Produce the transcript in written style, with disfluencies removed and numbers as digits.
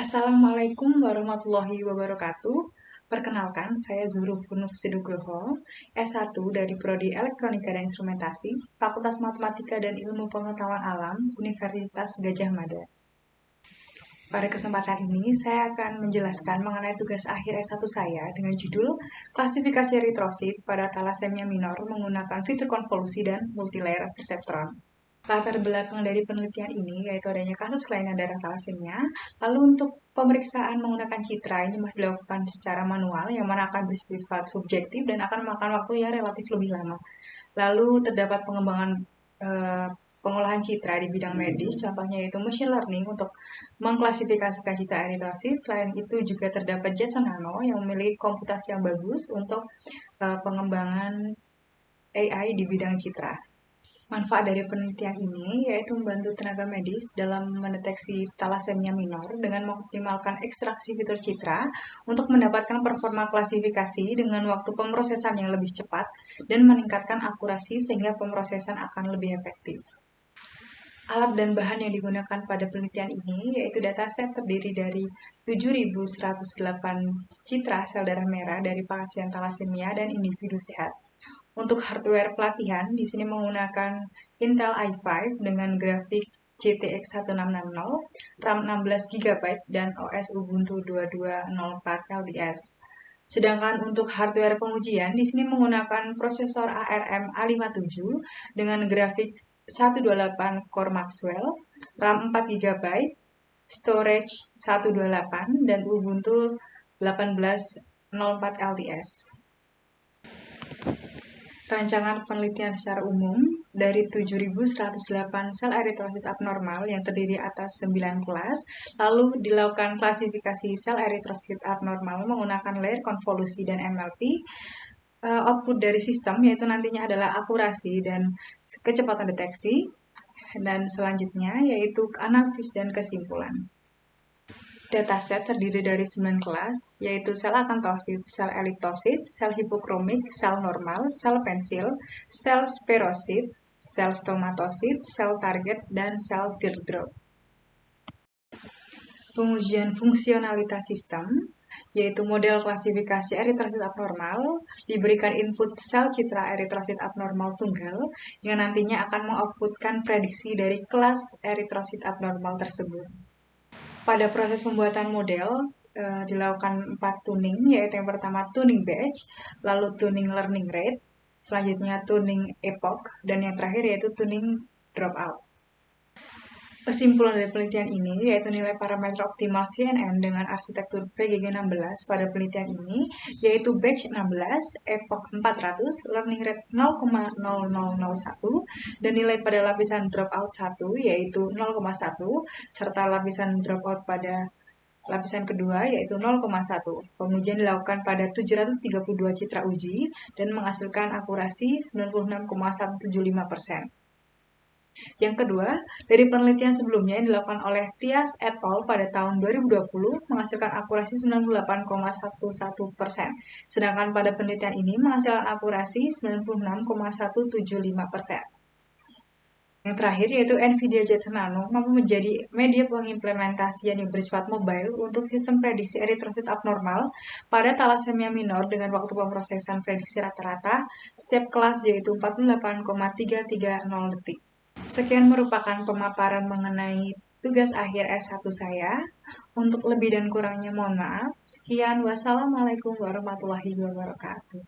Assalamualaikum warahmatullahi wabarakatuh. Perkenalkan, saya Zuru Funuf Sidugroho, S1 dari Prodi Elektronika dan Instrumentasi, Fakultas Matematika dan Ilmu Pengetahuan Alam, Universitas Gadjah Mada. Pada kesempatan ini, saya akan menjelaskan mengenai tugas akhir S1 saya dengan judul Klasifikasi Eritrosit pada Thalassemia Minor menggunakan fitur konvolusi dan multilayer perseptron. Latar belakang dari penelitian ini yaitu adanya kasus kelainan darah thalassemia. Lalu untuk pemeriksaan menggunakan citra ini masih dilakukan secara manual yang mana akan bersifat subjektif dan akan memakan waktu yang relatif lebih lama. Lalu terdapat pengembangan eh, pengolahan citra di bidang medis, contohnya yaitu machine learning untuk mengklasifikasikan citra eritrosit. Selain itu juga terdapat Jetson Nano yang memiliki komputasi yang bagus untuk pengembangan AI di bidang citra. Manfaat dari penelitian ini yaitu membantu tenaga medis dalam mendeteksi thalassemia minor dengan mengoptimalkan ekstraksi fitur citra untuk mendapatkan performa klasifikasi dengan waktu pemrosesan yang lebih cepat dan meningkatkan akurasi sehingga pemrosesan akan lebih efektif. Alat dan bahan yang digunakan pada penelitian ini yaitu dataset terdiri dari 7.108 citra sel darah merah dari pasien thalassemia dan individu sehat. Untuk hardware pelatihan, di sini menggunakan Intel i5 dengan grafik GTX 1660, RAM 16 GB, dan OS Ubuntu 2204 LTS. Sedangkan untuk hardware pengujian, di sini menggunakan prosesor ARM A57 dengan grafik 128 Core Maxwell, RAM 4 GB, storage 128, dan Ubuntu 18.04 LTS. Rancangan penelitian secara umum dari 7.108 sel eritrosit abnormal yang terdiri atas 9 kelas, lalu dilakukan klasifikasi sel eritrosit abnormal menggunakan layer konvolusi dan MLP. Output dari sistem yaitu nantinya adalah akurasi dan kecepatan deteksi, dan selanjutnya yaitu analisis dan kesimpulan. Dataset terdiri dari 9 kelas, yaitu sel akantosit, sel eliptosit, sel hipokromik, sel normal, sel pensil, sel sperosit, sel stomatosit, sel target, dan sel teardrop. Pengujian fungsionalitas sistem, yaitu model klasifikasi eritrosit abnormal, diberikan input sel citra eritrosit abnormal tunggal, yang nantinya akan mengoutputkan prediksi dari kelas eritrosit abnormal tersebut. Pada proses pembuatan model, dilakukan 4 tuning, yaitu yang pertama tuning batch, lalu tuning learning rate, selanjutnya tuning epoch, dan yang terakhir yaitu tuning dropout. Kesimpulan dari penelitian ini yaitu nilai parameter optimal CNN dengan arsitektur VGG16 pada penelitian ini yaitu batch 16, epoch 400, learning rate 0,0001, dan nilai pada lapisan dropout 1 yaitu 0,1, serta lapisan dropout pada lapisan kedua yaitu 0,1. Pengujian dilakukan pada 732 citra uji dan menghasilkan akurasi 96,175%. Yang kedua, dari penelitian sebelumnya yang dilakukan oleh Tias et al. Pada tahun 2020 menghasilkan akurasi 98,11%, sedangkan pada penelitian ini menghasilkan akurasi 96,175%. Yang terakhir yaitu NVIDIA Jetson Nano mampu menjadi media pengimplementasian yang bersifat mobile untuk sistem prediksi eritrosit abnormal pada thalassemia minor dengan waktu pemrosesan prediksi rata-rata setiap kelas yaitu 48,330 detik. Sekian merupakan pemaparan mengenai tugas akhir S1 saya. Untuk lebih dan kurangnya mohon maaf. Sekian, wassalamualaikum warahmatullahi wabarakatuh.